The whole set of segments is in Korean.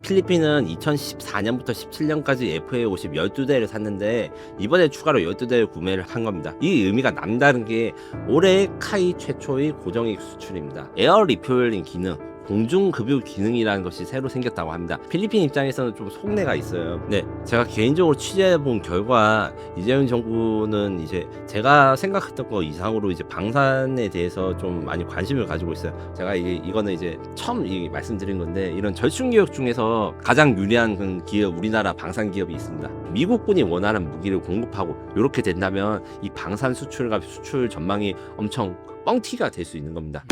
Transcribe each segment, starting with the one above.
필리핀은 2014년부터 17년까지 FA50 12대를 샀는데 이번에 추가로 12대를 구매를 한 겁니다. 이 의미가 남다른 게 올해 카이 최초의 고정익 수출입니다. 에어 리퓨얼링 기능, 공중급유 기능이라는 것이 새로 생겼다고 합니다. 필리핀 입장에서는 좀 속내가 있어요. 네, 제가 개인적으로 취재해본 결과 이재명 정부는 이제 제가 생각했던 거 이상으로 이제 방산에 대해서 좀 많이 관심을 가지고 있어요. 제가 이거는 이제 처음 말씀드린 건데, 이런 절충기업 중에서 가장 유리한 그 기업, 우리나라 방산 기업이 있습니다. 미국군이 원하는 무기를 공급하고 이렇게 된다면 이 방산 수출과 수출 전망이 엄청 뻥튀기가 될 수 있는 겁니다.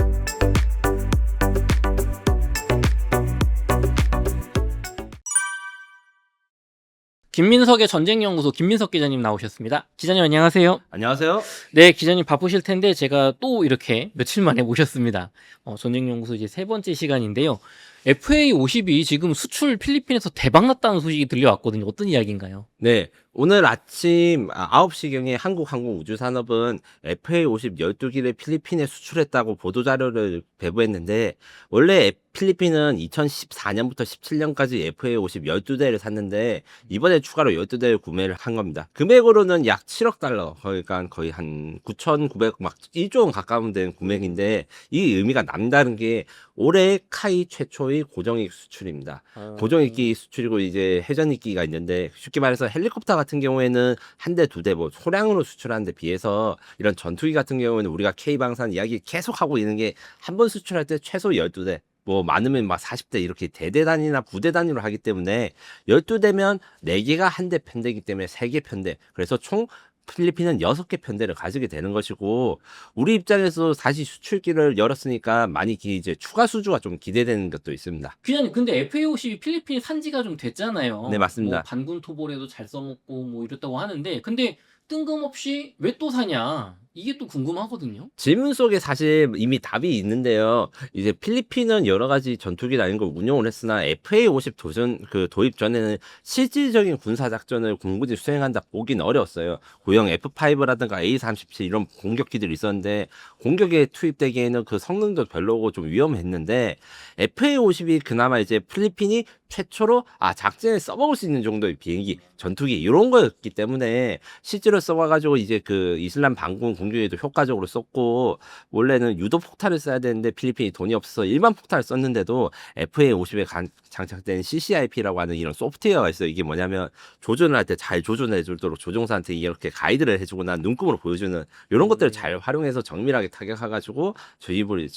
김민석의 전쟁연구소 김민석 기자님 나오셨습니다. 기자님 안녕하세요. 안녕하세요. 네, 기자님 바쁘실 텐데 제가 또 이렇게 며칠 만에 모셨습니다. 전쟁연구소 이제 세 번째 시간인데요. FA50이 지금 수출 필리핀에서 대박났다는 소식이 들려왔거든요. 어떤 이야기인가요? 네, 오늘 아침 9시경에 한국항공우주산업은 FA50 12기를 필리핀에 수출했다고 보도자료를 배부했는데, 원래 필리핀은 2014년부터 17년까지 FA50 12대를 샀는데 이번에 추가로 12대를 구매를 한 겁니다. 금액으로는 약 7억 달러, 그러니까 거의 한 9,900, 막 1조 원 가까운 된 금액인데, 이 의미가 남다른 게 올해 카이 최초의 고정익 수출입니다. 고정익기 수출이고 이제 회전익기가 있는데, 쉽게 말해서 헬리콥터 같은 경우에는 한 대, 두 대 뭐 소량으로 수출하는 데 비해서 이런 전투기 같은 경우에는 우리가 K방산 이야기 계속 하고 있는 게, 한 번 수출할 때 최소 12대, 뭐 많으면 막 40대 이렇게 대대 단위나 부대 단위로 하기 때문에 12대면 4개가 한 대 편대이기 때문에 3개 편대. 그래서 총 필리핀은 6개 편대를 가지게 되는 것이고, 우리 입장에서 다시 수출기를 열었으니까 많이 이제 추가 수주가 좀 기대되는 것도 있습니다. 기자님, 근데 FA50이 필리핀 산지가 좀 됐잖아요. 네, 맞습니다. 뭐 반군 토벌에도 잘 써먹고 뭐 이랬다고 하는데, 근데 뜬금없이 왜 또 사냐? 이게 또 궁금하거든요. 질문 속에 사실 이미 답이 있는데요. 이제 필리핀은 여러 가지 전투기 아닌 걸 운용을 했으나 FA50 도입 전에는 실질적인 군사 작전을 공군이 수행한다 보긴 어려웠어요. 고형 F5라든가 A37 이런 공격기들이 있었는데, 공격에 투입되기에는 그 성능도 별로고 좀 위험했는데, FA50이 그나마 이제 필리핀이 최초로 작전에 써먹을 수 있는 정도의 비행기, 전투기 이런 거였기 때문에 실제로 써와가지고 이제 그 이슬람 반군 공격에도 효과적으로 썼고, 원래는 유도 폭탄을 써야 되는데 필리핀이 돈이 없어서 일반 폭탄을 썼는데도 FA50에 장착된 CCIP라고 하는 이런 소프트웨어가 있어요. 이게 뭐냐면 조준을 할 때 잘 조준해 주도록 조종사한테 이렇게 가이드를 해주고 난 눈금으로 보여주는 이런 것들을 잘 활용해서 정밀하게 타격해가지고 저입을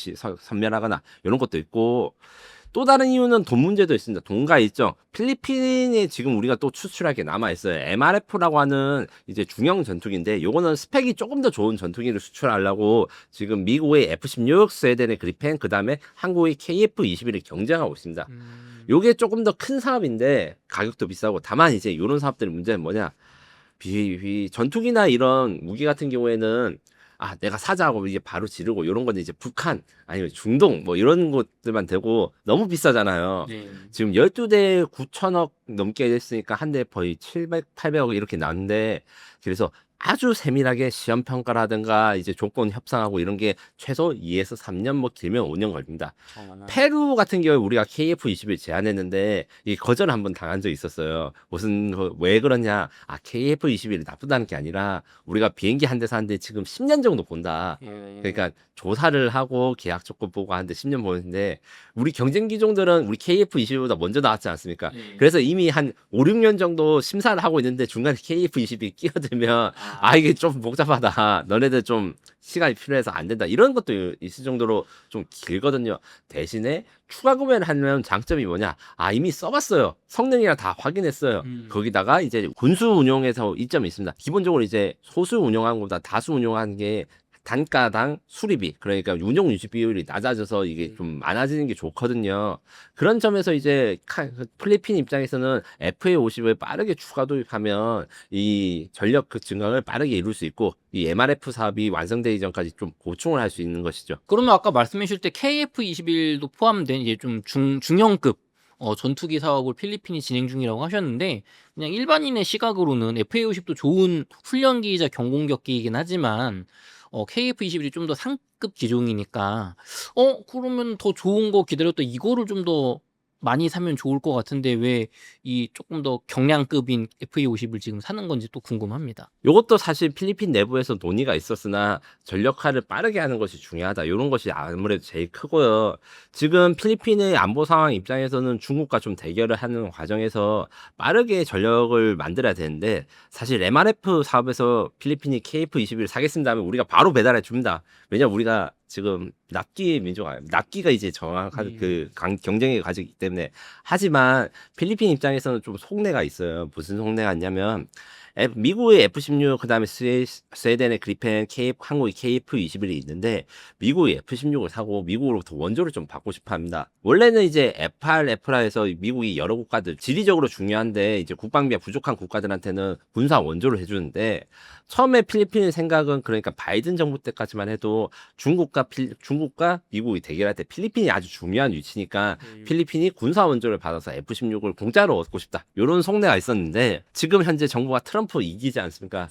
선멸하거나 이런 것도 있고, 또 다른 이유는 돈 문제도 있습니다. 돈과 일정. 필리핀에 지금 우리가 또 수출할 게 남아 있어요. MRF라고 하는 이제 중형 전투기인데, 요거는 스펙이 조금 더 좋은 전투기를 수출하려고 지금 미국의 F-16, 스웨덴의 그리펜, 그다음에 한국의 KF-21을 경쟁하고 있습니다. 요게 조금 더 큰 사업인데 가격도 비싸고, 다만 이제 이런 사업들의 문제는 뭐냐? 전투기나 이런 무기 같은 경우에는 내가 사자고 이게 바로 지르고 이런 건 이제 북한 아니면 중동 뭐 이런 곳들만 되고 너무 비싸잖아요. 네. 지금 12대 9천억 넘게 됐으니까 한 대 거의 700, 800억 이렇게 나는데, 그래서 아주 세밀하게 시험 평가라든가 이제 조건 협상하고 이런 게 최소 2에서 3년, 뭐 길면 5년 걸립니다. 페루 같은 경우에 우리가 KF-21 제안했는데 이 거절을 한번 당한 적이 있었어요. 왜 그러냐? KF-21이 나쁘다는 게 아니라 우리가 비행기 한 대 사는데 지금 10년 정도 본다. 그러니까 조사를 하고 계약 조건 보고 하는데 10년 보는데, 우리 경쟁 기종들은 우리 KF-21보다 먼저 나왔지 않습니까? 그래서 이미 한 5, 6년 정도 심사를 하고 있는데 중간에 KF-21이 끼어들면 이게 좀 복잡하다, 너네들 좀 시간이 필요해서 안 된다, 이런 것도 있을 정도로 좀 길거든요. 대신에 추가 구매를 하면 장점이 뭐냐? 이미 써봤어요. 성능이랑 다 확인했어요. 거기다가 이제 군수 운용에서 이점이 있습니다. 기본적으로 이제 소수 운용하는 것보다 다수 운용하는 게 단가당 수리비, 그러니까 운용 유지 비율이 낮아져서 이게 좀 많아지는 게 좋거든요. 그런 점에서 이제 필리핀 입장에서는 FA50을 빠르게 추가 도입하면 이 전력 그 증강을 빠르게 이룰 수 있고, 이 MRF 사업이 완성되기 전까지 좀 보충을 할 수 있는 것이죠. 그러면 아까 말씀해 주실 때 KF-21도 포함된 이제 좀 중형급 전투기 사업을 필리핀이 진행 중이라고 하셨는데, 그냥 일반인의 시각으로는 FA50도 좋은 훈련기이자 경공격기이긴 하지만 KF-21이 좀 더 상급 기종이니까 그러면 더 좋은 거 기다렸다 이거를 좀 더 많이 사면 좋을 것 같은데 왜 이 조금 더 경량급인 FA50을 지금 사는 건지 또 궁금합니다. 요것도 사실 필리핀 내부에서 논의가 있었으나 전력화를 빠르게 하는 것이 중요하다. 요런 것이 아무래도 제일 크고요. 지금 필리핀의 안보 상황 입장에서는 중국과 좀 대결을 하는 과정에서 빠르게 전력을 만들어야 되는데 사실 MRF 사업에서 필리핀이 KF-21을 사겠습니다 하면 우리가 바로 배달해 줍니다. 왜냐면 우리가 지금 납기 민족아, 납기가 이제 정확한 경쟁력을 가지고 있기 때문에. 하지만 필리핀 입장에서는 좀 속내가 있어요. 무슨 속내가 있냐면 미국의 F-16, 그다음에 스웨덴의 그리펜, 한국의 KF-21이 있는데 미국의 F-16을 사고 미국으로부터 원조를 좀 받고 싶어 합니다. 원래는 이제 F-8, F-라에서 미국이 여러 국가들 지리적으로 중요한데 이제 국방비가 부족한 국가들한테는 군사 원조를 해주는데 처음에 필리핀의 생각은 그러니까 바이든 정부 때까지만 해도 중국과 미국이 대결할 때 필리핀이 아주 중요한 위치니까 필리핀이 군사 원조를 받아서 F-16을 공짜로 얻고 싶다. 이런 속내가 있었는데 지금 현재 정부가 트럼프 이기지 않습니까?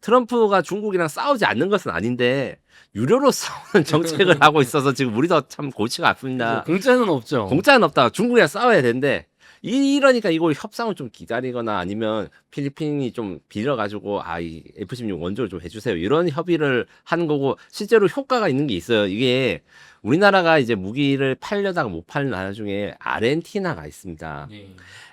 트럼프가 중국이랑 싸우지 않는 것은 아닌데 유료로 싸우는 정책을 하고 있어서 지금 우리도 참 골치가 아픕니다. 공짜는 없죠. 공짜는 없다. 중국이랑 싸워야 되는데 이러니까 이걸 협상을 좀 기다리거나 아니면 필리핀이 좀 빌려가지고 이 F-16 원조를 좀 해주세요. 이런 협의를 하는 거고 실제로 효과가 있는 게 있어요. 이게 우리나라가 이제 무기를 팔려다가 못 파는 나라 중에 아르헨티나가 있습니다.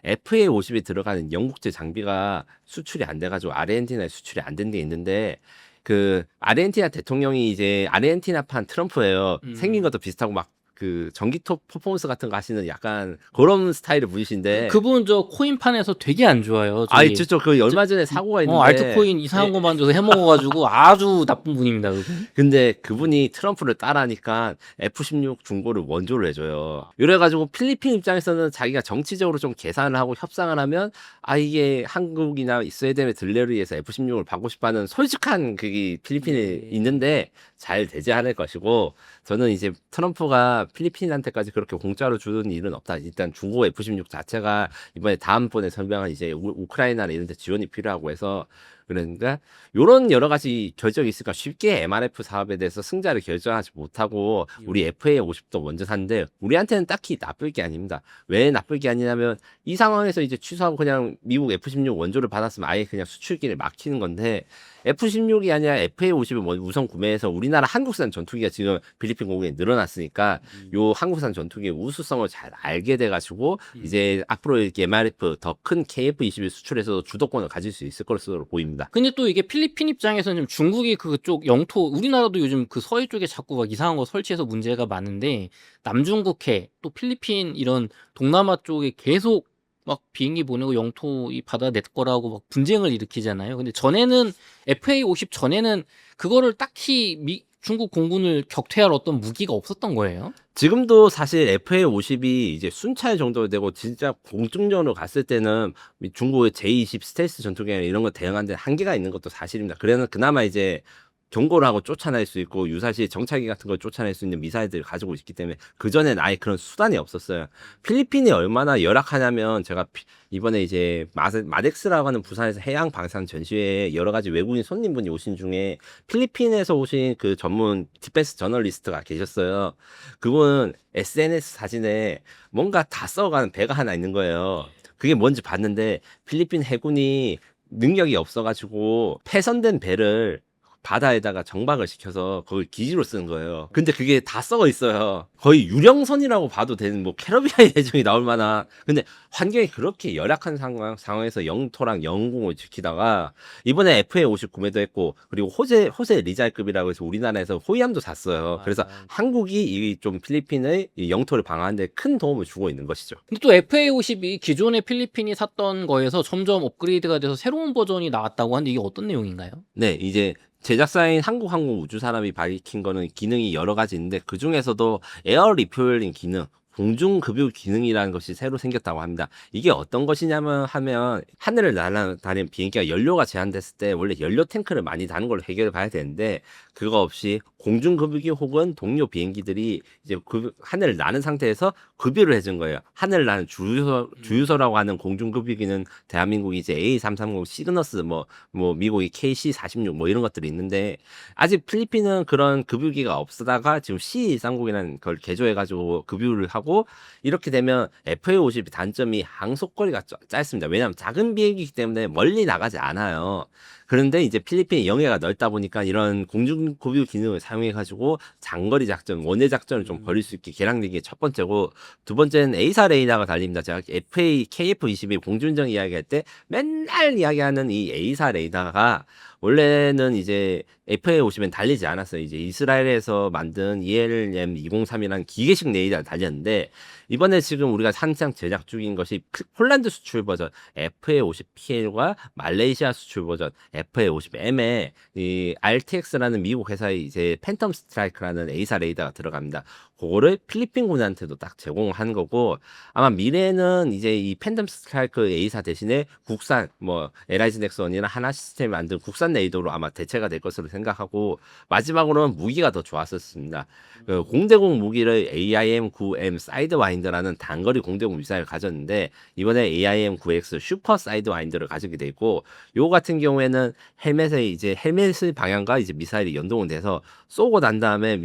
FA50이 들어가는 영국제 장비가 수출이 안 돼가지고 아르헨티나에 수출이 안 된 게 있는데 그 아르헨티나 대통령이 이제 아르헨티나판 트럼프예요. 생긴 것도 비슷하고 막 그 전기톱 퍼포먼스 같은 거 하시는 약간 그런 스타일의 분이신데 그분 저 코인판에서 되게 안 좋아요. 진짜 그 얼마 전에 사고가 있는데 알트코인 이상한 거 만들어서 해먹어가지고 아주 나쁜 분입니다. 그분. 근데 그분이 트럼프를 따라하니까 F-16 중고를 원조를 해줘요. 이래가지고 필리핀 입장에서는 자기가 정치적으로 좀 계산을 하고 협상을 하면 이게 한국이나 스웨덴의 들레를 위해서 F-16을 받고 싶어하는 솔직한 그게 필리핀에 있는데 잘 되지 않을 것이고 저는 이제 트럼프가 필리핀한테까지 그렇게 공짜로 주는 일은 없다. 일단 중고 F-16 자체가 이번에 다음번에 설명한 이제 우크라이나나 이런 데 지원이 필요하고 해서 그러니까 요런 여러 가지 결정이 있으니까 쉽게 MRF 사업에 대해서 승자를 결정하지 못하고 우리 FA50도 먼저 샀는데 우리한테는 딱히 나쁠 게 아닙니다. 왜 나쁠 게 아니냐면 이 상황에서 이제 취소하고 그냥 미국 F-16 원조를 받았으면 아예 그냥 수출기를 막히는 건데 F-16이 아니라 FA50을 우선 구매해서 우리나라 한국산 전투기가 지금 필리핀 공군에 늘어났으니까 요 한국산 전투기의 우수성을 잘 알게 돼가지고 이제 앞으로 이렇게 MRF 더 큰 KF-21 수출에서 주도권을 가질 수 있을 것으로 보입니다. 근데 또 이게 필리핀 입장에서는 중국이 그쪽 영토, 우리나라도 요즘 그 서해 쪽에 자꾸 막 이상한 거 설치해서 문제가 많은데 남중국해 또 필리핀 이런 동남아 쪽에 계속 막 비행기 보내고 영토 이 바다 내 거라고 막 분쟁을 일으키잖아요. 근데 전에는 FA50 전에는 그거를 딱히 중국 공군을 격퇴할 어떤 무기가 없었던 거예요. 지금도 사실 FA50이 이제 순찰 정도 되고 진짜 공중전으로 갔을 때는 중국의 J-20 스텔스 전투기나 이런 거 대응하는데 한계가 있는 것도 사실입니다. 그래서 그나마 이제 경고를 하고 쫓아낼 수 있고 유사시 정찰기 같은 걸 쫓아낼 수 있는 미사일들을 가지고 있기 때문에 그전엔 아예 그런 수단이 없었어요. 필리핀이 얼마나 열악하냐면 제가 이번에 이제 마덱스라고 하는 부산에서 해양 방산 전시회에 여러 가지 외국인 손님분이 오신 중에 필리핀에서 오신 그 전문 디펜스 저널리스트가 계셨어요. 그분 SNS 사진에 뭔가 다 써가는 배가 하나 있는 거예요. 그게 뭔지 봤는데 필리핀 해군이 능력이 없어가지고 폐선된 배를 바다에다가 정박을 시켜서 그걸 기지로 쓰는 거예요. 근데 그게 다 썩어 있어요. 거의 유령선이라고 봐도 되는 뭐 캐러비안 예정이 나올 만한. 근데 환경이 그렇게 열악한 상황에서 영토랑 영공을 지키다가 이번에 FA50 구매도 했고 그리고 호세 리잘급이라고 해서 우리나라에서 호위함도 샀어요. 그래서 한국이 이 좀 필리핀의 이 영토를 방어하는 데 큰 도움을 주고 있는 것이죠. 근데 또 FA50이 기존의 필리핀이 샀던 거에서 점점 업그레이드가 돼서 새로운 버전이 나왔다고 하는데 이게 어떤 내용인가요? 네, 이제 제작사인 한국항공우주산업이 밝힌 거는 기능이 여러 가지 있는데 그 중에서도 에어 리퓨얼링 기능, 공중급유 기능이라는 것이 새로 생겼다고 합니다. 이게 어떤 것이냐면 하면 하늘을 날아다니는 비행기가 연료가 제한됐을 때 원래 연료 탱크를 많이 다는 걸로 해결해 봐야 되는데 그거 없이 공중급유기 혹은 동료 비행기들이 이제 하늘을 나는 상태에서 급유를 해준 거예요. 하늘을 나는 주유소라고 하는 공중급유기는 대한민국이 이제 A330 시그너스 뭐 미국이 KC-46 뭐 이런 것들이 있는데 아직 필리핀은 그런 급유기가 없다가 지금 C130이라는 걸 개조해가지고 급유를 하고 이렇게 되면 FA50이 단점이 항속거리가 짧습니다. 왜냐하면 작은 비행기이기 때문에 멀리 나가지 않아요. 그런데 이제 필리핀이 영해가 넓다 보니까 이런 공중급유 기능을 사용해가지고 장거리 작전, 원해 작전을 좀 벌일 수 있게 개량된 게 첫 번째고 두 번째는 A사 레이더가 달립니다. 제가 KF-22 공중정 이야기할 때 맨날 이야기하는 이 A사 레이더가 원래는 이제 FA50엔 달리지 않았어요. 이제 이스라엘에서 만든 ELM203이라는 기계식 레이더가 달렸는데 이번에 지금 우리가 한창 제작 중인 것이 폴란드 수출 버전 FA50PL과 말레이시아 수출 버전 FA50M에 이 RTX라는 미국 회사의 이제 팬텀 스트라이크라는 A사 레이더가 들어갑니다. 그거를 필리핀 군한테도 딱 제공한 거고 아마 미래에는 이제 이 팬텀 스트라이크 A사 대신에 국산 뭐 LIG 넥슨이나 하나 시스템이 만든 국산 레이더로 아마 대체가 될 것으로 생각하고 마지막으로는 무기가 더 좋았었습니다. 그 공대공 무기를 AIM-9M 사이드와인더라는 단거리 공대공 미사일을 가졌는데 이번에 AIM-9X 슈퍼 사이드와인더를 가지게 돼 있고 요 같은 경우에는 헬멧의 방향과 이제 미사일이 연동은 돼서 쏘고 난 다음에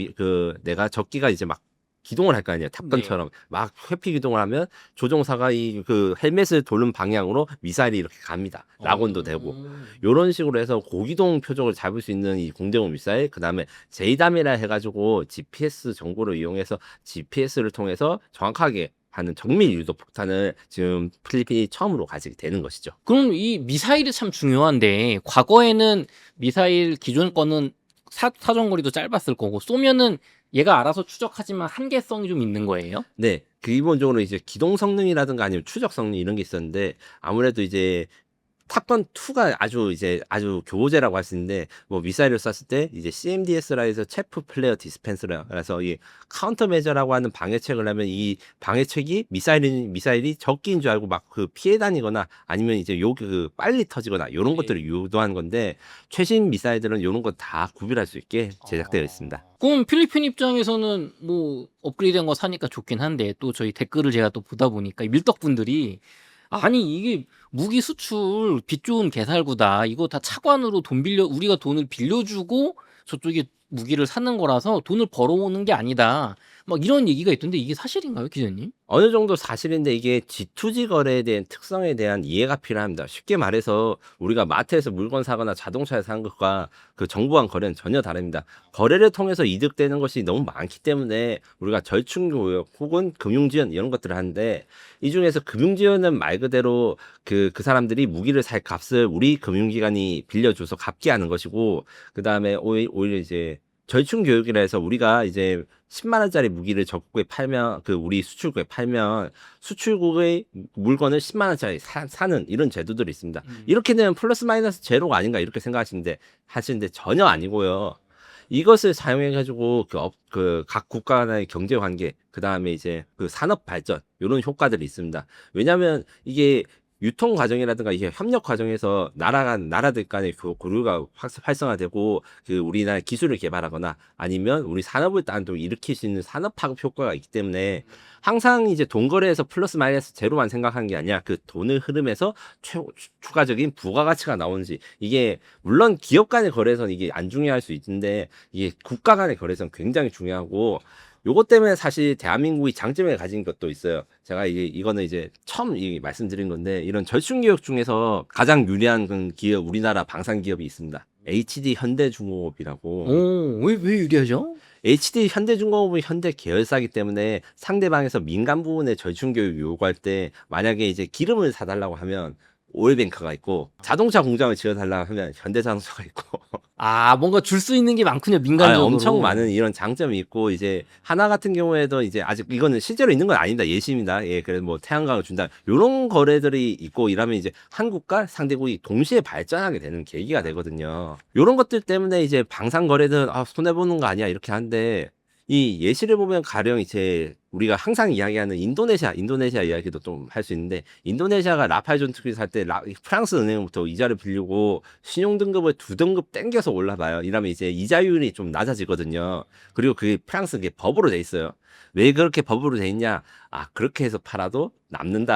내가 적기가 이제 막 기동을 할 거 아니에요. 탑건처럼 막 회피 기동을 하면 조종사가 이 헬멧을 도는 방향으로 미사일이 이렇게 갑니다. 낙원도 되고 요런 식으로 해서 고기동 표적을 잡을 수 있는 이 공대공 미사일 그다음에 제이담이라 해가지고 GPS 정보를 이용해서 GPS를 통해서 정확하게 하는 정밀 유도 폭탄을 지금 필리핀이 처음으로 가지게 되는 것이죠. 그럼 이 미사일이 참 중요한데 과거에는 미사일 기존 거는 사정거리도 짧았을 거고 쏘면은 얘가 알아서 추적하지만 한계성이 좀 있는 거예요? 네, 기본적으로 이제 기동 성능이라든가 아니면 추적 성능 이런 게 있었는데 아무래도 이제 탑건 2가 아주 교보제라고 할 수 있는데 뭐 미사일을 쐈을 때 이제 CMDS라 해서 체프 플레어 디스펜스라 그래서 이 카운터 메저라고 하는 방해책을 하면 이 방해책이 미사일이 적기인 줄 알고 막 피해 다니거나 아니면 이제 빨리 터지거나 이런 것들을 유도한 건데 최신 미사일들은 이런 거 다 구별할 수 있게 제작되어 있습니다. 그럼 필리핀 입장에서는 뭐 업그레이드한 거 사니까 좋긴 한데 또 저희 댓글을 제가 또 보다 보니까 밀떡분들이 아니 이게 무기 수출 빛 좋은 개살구다. 이거 다 차관으로 우리가 돈을 빌려주고 저쪽에 무기를 사는 거라서 돈을 벌어오는 게 아니다. 막 이런 얘기가 있던데 이게 사실인가요, 기자님? 어느 정도 사실인데 이게 G2G 거래에 대한 특성에 대한 이해가 필요합니다. 쉽게 말해서 우리가 마트에서 물건 사거나 자동차를 사는 것과 그 정부간 거래는 전혀 다릅니다. 거래를 통해서 이득되는 것이 너무 많기 때문에 우리가 절충교육 혹은 금융지원 이런 것들을 하는데 이 중에서 금융지원은 말 그대로 그 사람들이 무기를 살 값을 우리 금융기관이 빌려줘서 갚게 하는 것이고 그 다음에 오히려 이제 절충 교육이라 해서 우리가 이제 10만 원짜리 무기를 적국에 팔면 우리 수출국에 팔면 수출국의 물건을 10만 원짜리 사는 이런 제도들이 있습니다. 이렇게 되면 플러스 마이너스 제로가 아닌가 이렇게 생각하시는데 전혀 아니고요. 이것을 사용해 가지고 각 국가 간의 경제 관계 그다음에 이제 산업 발전 이런 효과들이 있습니다. 왜냐하면 이게 유통 과정이라든가 이게 협력 과정에서 나라들 간의 교류가 활성화되고 우리나라 기술을 개발하거나 아니면 우리 산업을 또 일으킬 수 있는 산업 파급 효과가 있기 때문에 항상 이제 돈 거래에서 플러스 마이너스 제로만 생각하는 게 아니라 그 돈의 흐름에서 추가적인 부가가치가 나오는지 이게 물론 기업 간의 거래에서는 이게 안 중요할 수 있는데 이게 국가 간의 거래에서는 굉장히 중요하고 요것 때문에 사실 대한민국이 장점을 가진 것도 있어요. 제가 이거는 이제 처음 말씀드린 건데 이런 절충기업 중에서 가장 유리한 기업 우리나라 방산 기업이 있습니다. HD 현대중공업이라고. 왜 유리하죠? HD 현대중공업은 현대 계열사기 때문에 상대방에서 민간 부분에 절충교육 요구할 때 만약에 이제 기름을 사달라고 하면 오일뱅크가 있고 자동차 공장을 지어달라고 하면 현대자동차가 있고 뭔가 줄 수 있는 게 많군요, 민간적으로. 엄청 많은 이런 장점이 있고 이제 하나 같은 경우에도 이제 아직 이거는 실제로 있는 건 아닙니다. 예시입니다. 그래서 뭐 태양광을 준다 이런 거래들이 있고 이러면 이제 한국과 상대국이 동시에 발전하게 되는 계기가 되거든요. 이런 것들 때문에 이제 방산 거래는 손해 보는 거 아니야 이렇게 하는데 이 예시를 보면 가령 이제 우리가 항상 이야기하는 인도네시아 이야기도 좀 할 수 있는데 인도네시아가 라팔 전투기 살 때 프랑스 은행부터 이자를 빌리고 신용 등급을 2등급 땡겨서 올라봐요. 이러면 이제 이자율이 좀 낮아지거든요. 그리고 그게 프랑스 게 법으로 돼 있어요. 왜 그렇게 법으로 돼 있냐? 아, 그렇게 해서 팔아도 남는다.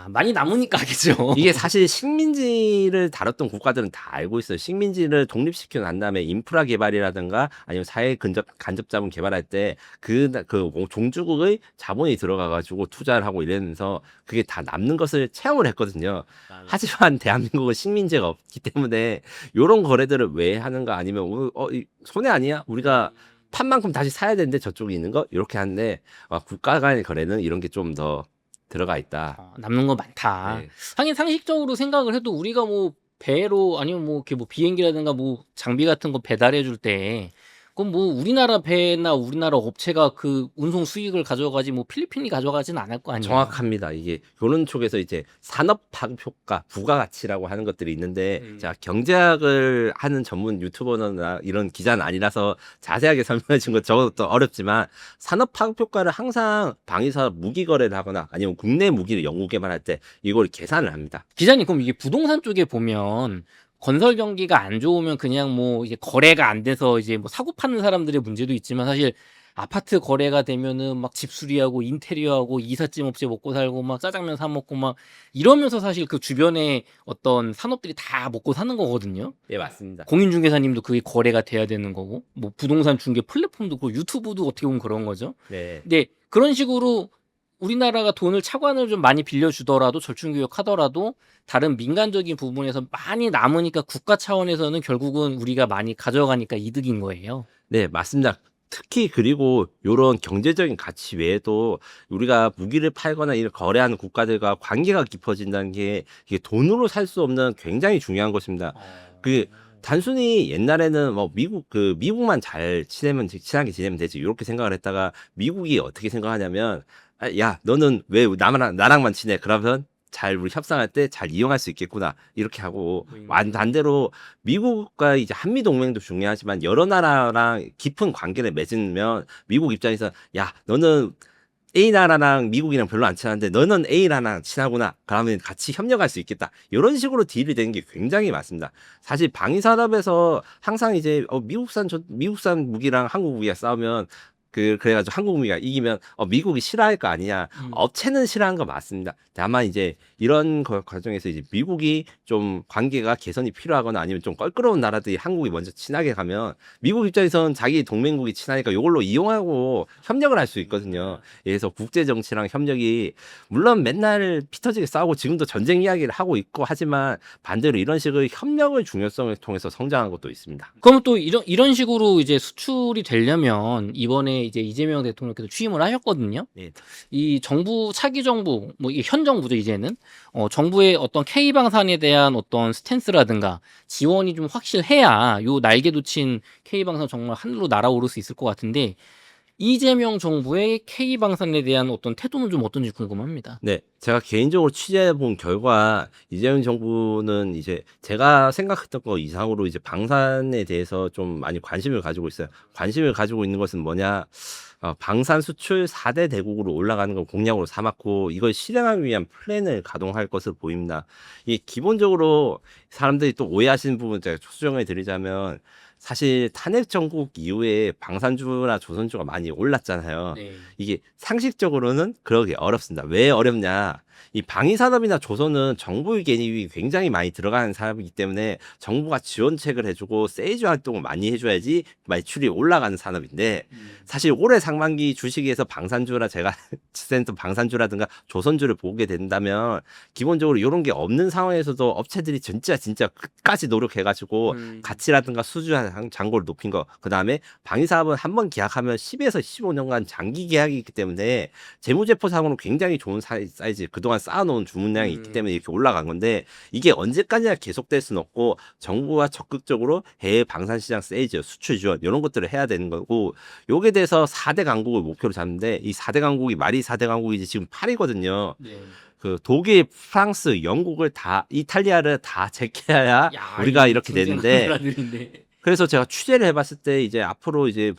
아, 많이 남으니까 하겠죠. 이게 사실 식민지를 다뤘던 국가들은 다 알고 있어요. 식민지를 독립시켜 난 다음에 인프라 개발이라든가 아니면 사회 간접 자본 개발할 때 그 종주국의 자본이 들어가가지고 투자를 하고 이러면서 그게 다 남는 것을 체험을 했거든요. 하지만 대한민국은 식민지가 없기 때문에 이런 거래들을 왜 하는가 아니면 손해 아니야? 우리가 판 만큼 다시 사야 되는데 저쪽에 있는 거 이렇게 하는데 국가 간의 거래는 이런 게 좀 더 들어가 있다. 남는 거 많다. 네. 하긴 상식적으로 생각을 해도 우리가 뭐 배로 아니면 뭐 이렇게 뭐 비행기라든가 뭐 장비 같은 거 배달해 줄 때 그건 뭐 우리나라 배나 우리나라 업체가 그 운송 수익을 가져가지 뭐 필리핀이 가져가진 않을 거 아니에요. 정확합니다. 이게 그런 쪽에서 이제 산업 파급 효과, 부가가치라고 하는 것들이 있는데 제가 경제학을 하는 전문 유튜버나 이런 기자는 아니라서 자세하게 설명해 준 것 저것도 어렵지만 산업 파급 효과를 항상 방위산업 무기 거래를 하거나 아니면 국내 무기를 연구 개발할 때 이걸 계산을 합니다. 기자님 그럼 이게 부동산 쪽에 보면 건설 경기가 안 좋으면 그냥 뭐 이제 거래가 안 돼서 이제 뭐 사고 파는 사람들의 문제도 있지만 사실 아파트 거래가 되면은 막 집수리하고 인테리어하고 이삿짐 없이 먹고 살고 막 짜장면 사 먹고 막 이러면서 사실 그 주변에 어떤 산업들이 다 먹고 사는 거거든요. 예, 맞습니다. 공인중개사님도 그게 거래가 돼야 되는 거고 뭐 부동산 중개 플랫폼도 그렇고 유튜브도 어떻게 보면 그런 거죠. 네. 근데 그런 식으로 우리나라가 돈을 차관을 좀 많이 빌려주더라도 절충교역 하더라도 다른 민간적인 부분에서 많이 남으니까 국가 차원에서는 결국은 우리가 많이 가져가니까 이득인 거예요. 네, 맞습니다. 특히 그리고 이런 경제적인 가치 외에도 우리가 무기를 팔거나 이런 거래하는 국가들과 관계가 깊어진다는 게 이게 돈으로 살 수 없는 굉장히 중요한 것입니다. 그 단순히 옛날에는 뭐 미국만 잘 친하게 지내면 되지 이렇게 생각을 했다가 미국이 어떻게 생각하냐면 야, 너는 왜 나랑만 친해? 그러면 잘 우리 협상할 때 잘 이용할 수 있겠구나 이렇게 하고 반대로 미국과 이제 한미 동맹도 중요하지만 여러 나라랑 깊은 관계를 맺으면 미국 입장에서 야, 너는 A 나라랑 미국이랑 별로 안 친한데 너는 A 나라랑 친하구나. 그러면 같이 협력할 수 있겠다. 이런 식으로 딜이 되는 게 굉장히 많습니다. 사실 방위산업에서 항상 이제 미국산 무기랑 한국 무기가 싸우면 그래가지고 한국 무기가 이기면 미국이 싫어할 거 아니냐. 업체는 싫어하는 거 맞습니다. 다만 이제 이런 과정에서 이제 미국이 좀 관계가 개선이 필요하거나 아니면 좀 껄끄러운 나라들이 한국이 먼저 친하게 가면 미국 입장에서는 자기 동맹국이 친하니까 이걸로 이용하고 협력을 할 수 있거든요. 그래서 국제 정치랑 협력이 물론 맨날 피터지게 싸우고 지금도 전쟁 이야기를 하고 있고 하지만 반대로 이런 식의 협력의 중요성을 통해서 성장한 것도 있습니다. 그럼 또 이런 식으로 이제 수출이 되려면 이번에 이제 이재명 대통령께서 취임을 하셨거든요. 네. 이 차기 정부, 뭐 이게 현 정부죠 이제는 정부의 어떤 K 방산에 대한 어떤 스탠스라든가 지원이 좀 확실해야 요 날개 돋친 K 방산 정말 하늘로 날아오를 수 있을 것 같은데 이재명 정부의 K 방산에 대한 어떤 태도는 좀 어떤지 궁금합니다. 네, 제가 개인적으로 취재해 본 결과 이재명 정부는 이제 제가 생각했던 거 이상으로 이제 방산에 대해서 좀 많이 관심을 가지고 있어요. 관심을 가지고 있는 것은 뭐냐? 방산 수출 4대 대국으로 올라가는 걸 공약으로 삼았고 이걸 실행하기 위한 플랜을 가동할 것으로 보입니다. 이 기본적으로 사람들이 또 오해하시는 부분 제가 수정해 드리자면 사실 탄핵 정국 이후에 방산주나 조선주가 많이 올랐잖아요. 네. 이게 상식적으로는 그러기 어렵습니다. 왜 어렵냐? 이 방위산업이나 조선은 정부의 개입이 굉장히 많이 들어가는 산업이기 때문에 정부가 지원책을 해주고 세이즈 활동을 많이 해줘야지 매출이 올라가는 산업인데 사실 올해 상반기 주식에서 방산주나 제가 센터 방산주라든가 조선주를 보게 된다면 기본적으로 이런 게 없는 상황에서도 업체들이 진짜 끝까지 노력해가지고 가치라든가 수주 잔고를 높인 거. 그 다음에 방위사업은 한번 계약하면 10에서 15년간 장기 계약이 있기 때문에 재무제표상으로 굉장히 좋은 사이즈 그동안 쌓아놓은 주문량이 있기 때문에 이렇게 올라간 건데 이게 언제까지나 계속될 수는 없고 정부가 적극적으로 해외 방산시장 세이즈 수출 지원 이런 것들을 해야 되는 거고 요게 대해서 4대 강국을 목표로 잡는데 이 4대 강국이 말이 4대 강국이지 지금 8이거든요. 네. 그 독일, 프랑스, 영국을 다 이탈리아를 다 제껴야 우리가 이렇게 되는데 그래서 제가 취재를 해봤을 때 이제 앞으로 이제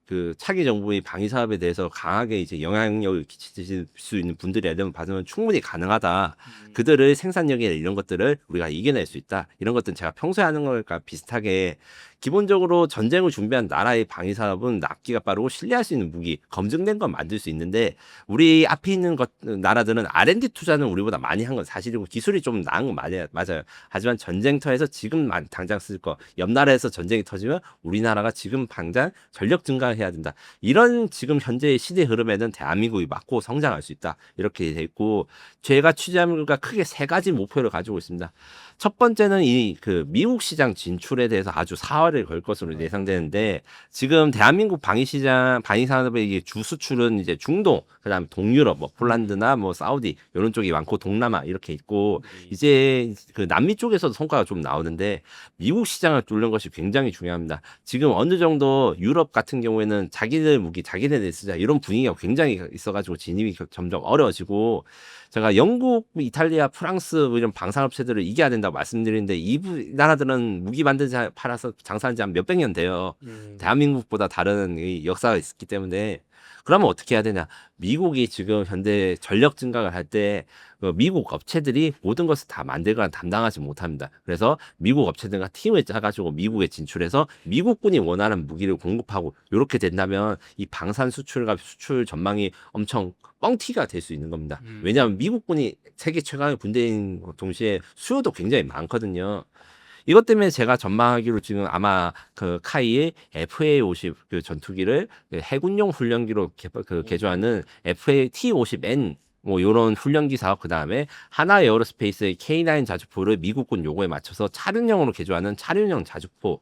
그 차기 정부의 방위 사업에 대해서 강하게 이제 영향력을 끼칠 수 있는 분들이 애들 받으면 충분히 가능하다. 그들의 생산력이나 이런 것들을 우리가 이겨낼 수 있다. 이런 것들은 제가 평소에 하는 것과 비슷하게 기본적으로 전쟁을 준비한 나라의 방위 사업은 납기가 빠르고 신뢰할 수 있는 무기, 검증된 건 만들 수 있는데 우리 앞에 있는 나라들은 R&D 투자는 우리보다 많이 한 건 사실이고 기술이 좀 나은 건 맞아요. 하지만 전쟁터에서 지금 당장 쓸 거, 옆 나라에서 전쟁이 터지면 우리나라가 지금 당장 전력 증강해야 된다. 이런 지금 현재의 시대 흐름에는 대한민국이 맞고 성장할 수 있다. 이렇게 돼 있고 제가 취재한 결과 크게 세 가지 목표를 가지고 있습니다. 첫 번째는 이 그 미국 시장 진출에 대해서 아주 사활을 걸 것으로 예상되는데 지금 대한민국 방위 시장 방위 산업의 이게 주 수출은 이제 중동, 그다음에 동유럽, 뭐 폴란드나 뭐 사우디 이런 쪽이 많고 동남아 이렇게 있고 이제 그 남미 쪽에서도 성과가 좀 나오는데 미국 시장을 뚫는 것이 굉장히 중요합니다. 지금 어느 정도 유럽 같은 경우에는 자기들 무기 자기네들 쓰자 이런 분위기가 굉장히 있어가지고 진입이 점점 어려워지고 제가 영국, 이탈리아, 프랑스 이런 방산업체들을 이겨야 된다고 말씀드리는데 이 나라들은 무기 만들자 팔아서 장사한 지 한 몇백 년 돼요. 대한민국보다 다른 이 역사가 있기 때문에 그러면 어떻게 해야 되냐? 미국이 지금 현재 전력 증강을 할 때 미국 업체들이 모든 것을 다 만들거나 담당하지 못합니다. 그래서 미국 업체들과 팀을 짜가지고 미국에 진출해서 미국군이 원하는 무기를 공급하고 이렇게 된다면 이 방산 수출과 수출 전망이 엄청 뻥튀가 될 수 있는 겁니다. 왜냐하면 미국군이 세계 최강의 군대인 동시에 수요도 굉장히 많거든요. 이것 때문에 제가 전망하기로 지금 아마 그 카이의 FA-50 그 전투기를 그 해군용 훈련기로 개조하는 FA-T-50N 뭐 요런 훈련기 사업 그다음에 하나 에어로스페이스의 K9 자주포를 미국군 요구에 맞춰서 차륜형으로 개조하는 차륜형 자주포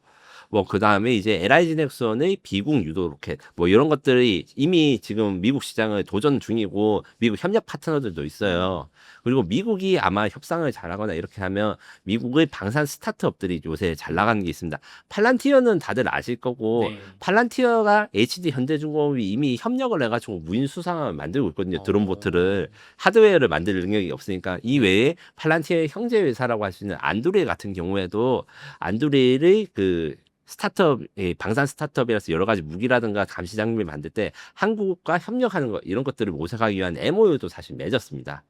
뭐 그다음에 이제 LIG 넥슨의 비공 유도 로켓 뭐 이런 것들이 이미 지금 미국 시장을 도전 중이고 미국 협력 파트너들도 있어요. 그리고 미국이 아마 협상을 잘하거나 이렇게 하면 미국의 방산 스타트업들이 요새 잘 나가는 게 있습니다. 팔란티어는 다들 아실 거고 네. 팔란티어가 HD 현대중공업이 이미 협력을 해가지고 무인 수상함을 만들고 있거든요. 드론보트를 하드웨어를 만들 능력이 없으니까 이 외에 팔란티어의 형제 회사라고 할 수 있는 안드레 같은 경우에도 안드레의 그 스타트업, 방산 스타트업이라서 여러 가지 무기라든가 감시 장비 만들 때 한국과 협력하는 것 이런 것들을 모색하기 위한 MOU도 사실 맺었습니다.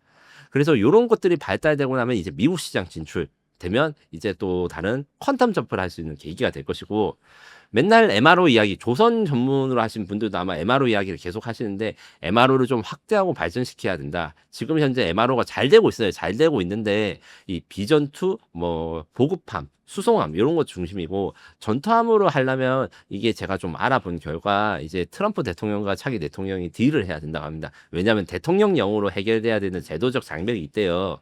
그래서 이런 것들이 발달되고 나면 이제 미국 시장 진출 되면 이제 또 다른 퀀텀 점프를 할 수 있는 계기가 될 것이고 맨날 MRO 이야기 조선 전문으로 하신 분들도 아마 MRO 이야기를 계속 하시는데 MRO를 좀 확대하고 발전시켜야 된다. 지금 현재 MRO가 잘 되고 있어요. 잘 되고 있는데 이 비전투 뭐 보급함 수송함 이런 것 중심이고 전투함으로 하려면 이게 제가 좀 알아본 결과 이제 트럼프 대통령과 차기 대통령이 딜을 해야 된다고 합니다. 왜냐하면 대통령령으로 해결돼야 되는 제도적 장벽이 있대요.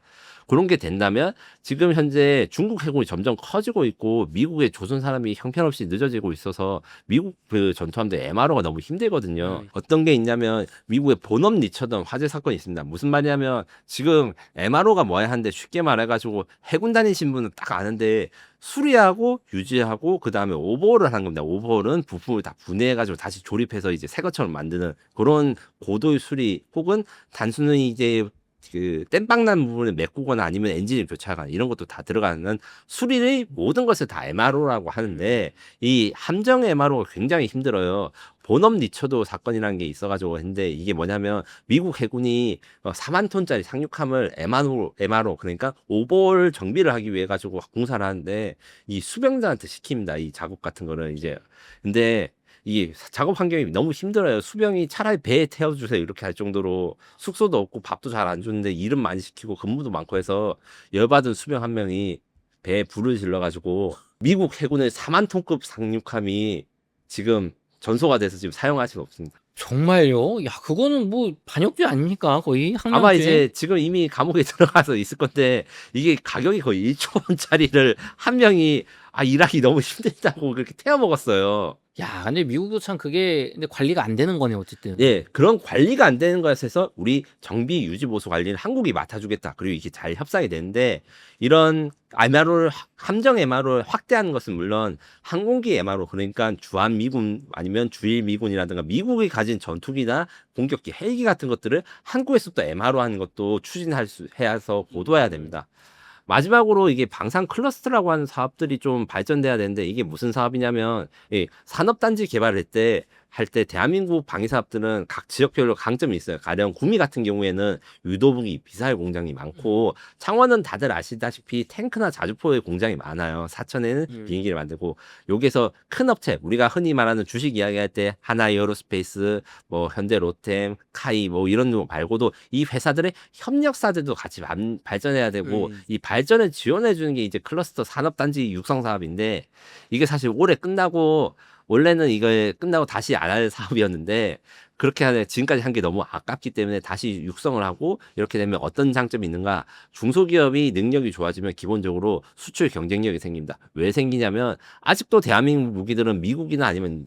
그런 게 된다면 지금 현재 중국 해군이 점점 커지고 있고 미국의 조선 사람이 형편없이 늦어지고 있어서 미국 그 전투함들 MRO가 너무 힘들거든요. 어떤 게 있냐면 미국의 본업 리처던 화재 사건이 있습니다. 무슨 말이냐면 지금 MRO가 뭐야 하는데 쉽게 말해가지고 해군 다니신 분은 딱 아는데 수리하고 유지하고 그 다음에 오버홀을 하는 겁니다. 오버홀은 부품을 다 분해해가지고 다시 조립해서 이제 새 것처럼 만드는 그런 고도의 수리 혹은 단순히 이제 그 땜빵 난 부분을 메꾸거나 아니면 엔진을 교체하거나 이런 것도 다 들어가는 수리의 모든 것을 다 MRO라고 하는데 이 함정 MRO가 굉장히 힘들어요. 본업 리처도 사건이라는 게 있어가지고 했는데 이게 뭐냐면 미국 해군이 4만 톤짜리 상륙함을 MRO 그러니까 오버홀 정비를 하기 위해 가지고 공사를 하는데 이 수병자한테 시킵니다. 이 작업 같은 거를 이제 근데 이 작업 환경이 너무 힘들어요. 수병이 차라리 배에 태워주세요 이렇게 할 정도로 숙소도 없고 밥도 잘 안 주는데 일은 많이 시키고 근무도 많고 해서 열받은 수병 한 명이 배에 불을 질러가지고 미국 해군의 4만 톤급 상륙함이 지금 전소가 돼서 지금 사용할 수가 없습니다. 정말요? 야, 그거는 뭐 반역죄 아닙니까? 거의 아마 항명죄. 이제 지금 이미 감옥에 들어가서 있을 건데 이게 가격이 거의 1조 원짜리를 한 명이 일하기 너무 힘들다고 그렇게 태워 먹었어요. 야, 근데 미국도 참 그게 근데 관리가 안 되는 거네 어쨌든. 예, 그런 관리가 안 되는 것에서 우리 정비 유지 보수 관리는 한국이 맡아주겠다. 그리고 이게 잘 협상이 되는데 이런 MRO를 함정 MRO를 확대하는 것은 물론 항공기 MRO 그러니까 주한 미군 아니면 주일 미군이라든가 미국이 가진 전투기나 공격기 헬기 같은 것들을 한국에서도 MRO 하는 것도 해서 고도해야 됩니다. 마지막으로 이게 방산 클러스터라고 하는 사업들이 좀 발전돼야 되는데 이게 무슨 사업이냐면 이 산업단지 개발할 때 할 때 대한민국 방위사업들은 각 지역별로 강점이 있어요. 가령 구미 같은 경우에는 유도무기, 미사일 공장이 많고 창원은 다들 아시다시피 탱크나 자주포의 공장이 많아요. 사천에는 비행기를 만들고 여기서 큰 업체 우리가 흔히 말하는 주식 이야기할 때 하나에어로스페이스, 뭐 현대 로템, 카이 뭐 이런 거 말고도 이 회사들의 협력사들도 같이 발전해야 되고 이 발전을 지원해 주는 게 이제 클러스터 산업단지 육성 사업인데 이게 사실 올해 끝나고 원래는 이거 끝나고 다시 안 할 사업이었는데 그렇게 하네 지금까지 한 게 너무 아깝기 때문에 다시 육성을 하고 이렇게 되면 어떤 장점이 있는가? 중소기업이 능력이 좋아지면 기본적으로 수출 경쟁력이 생깁니다. 왜 생기냐면 아직도 대한민국 무기들은 미국이나 아니면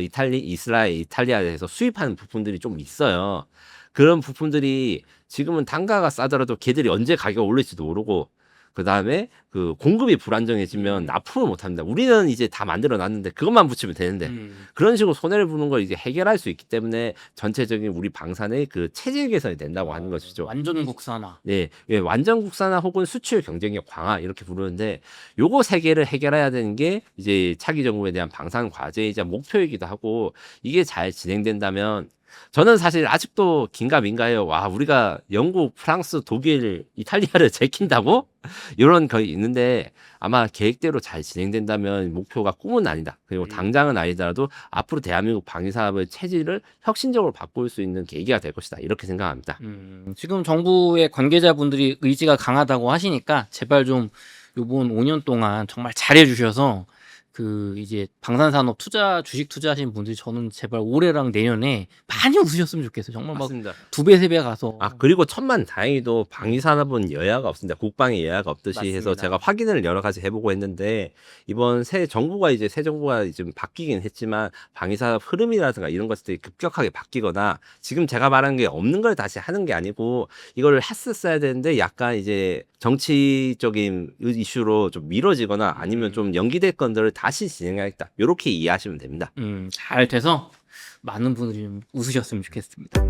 이탈리아에서 수입하는 부품들이 좀 있어요. 그런 부품들이 지금은 단가가 싸더라도 걔들이 언제 가격 올릴지도 모르고 그 다음에 그 공급이 불안정해지면 납품을 못 합니다. 우리는 이제 다 만들어 놨는데 그것만 붙이면 되는데 그런 식으로 손해를 보는 걸 이제 해결할 수 있기 때문에 전체적인 우리 방산의 그 체질 개선이 된다고 하는 것이죠. 완전 국산화. 네, 예, 완전 국산화 혹은 수출 경쟁력 강화 이렇게 부르는데 요거 세 개를 해결해야 되는 게 이제 차기 정부에 대한 방산 과제이자 목표이기도 하고 이게 잘 진행된다면 저는 사실 아직도 긴가민가해요. 와, 우리가 영국, 프랑스, 독일, 이탈리아를 제낀다고? 이런 거 있는데 아마 계획대로 잘 진행된다면 목표가 꿈은 아니다. 그리고 당장은 아니더라도 앞으로 대한민국 방위사업의 체질을 혁신적으로 바꿀 수 있는 계기가 될 것이다. 이렇게 생각합니다. 지금 정부의 관계자분들이 의지가 강하다고 하시니까 제발 좀 요번 5년 동안 정말 잘해주셔서 그 이제 방산산업 주식 투자하신 분들이 저는 제발 올해랑 내년에 많이 웃으셨으면 좋겠어요. 정말 막 맞습니다. 2배, 3배 가서. 아, 그리고 천만 다행히도 방위산업은 여야가 없습니다. 국방에 여야가 없듯이 해서 맞습니다. 제가 확인을 여러 가지 해보고 했는데 이번 새 정부가 좀 바뀌긴 했지만 방위산업 흐름이라든가 이런 것들이 급격하게 바뀌거나 지금 제가 말한 게 없는 걸 다시 하는 게 아니고 이거를 했었어야 되는데 약간 이제 정치적인 이슈로 좀 미뤄지거나 아니면 좀 연기될 건들을 다시 진행하겠다. 이렇게 이해하시면 됩니다. 잘 돼서 많은 분들이 좀 웃으셨으면 좋겠습니다.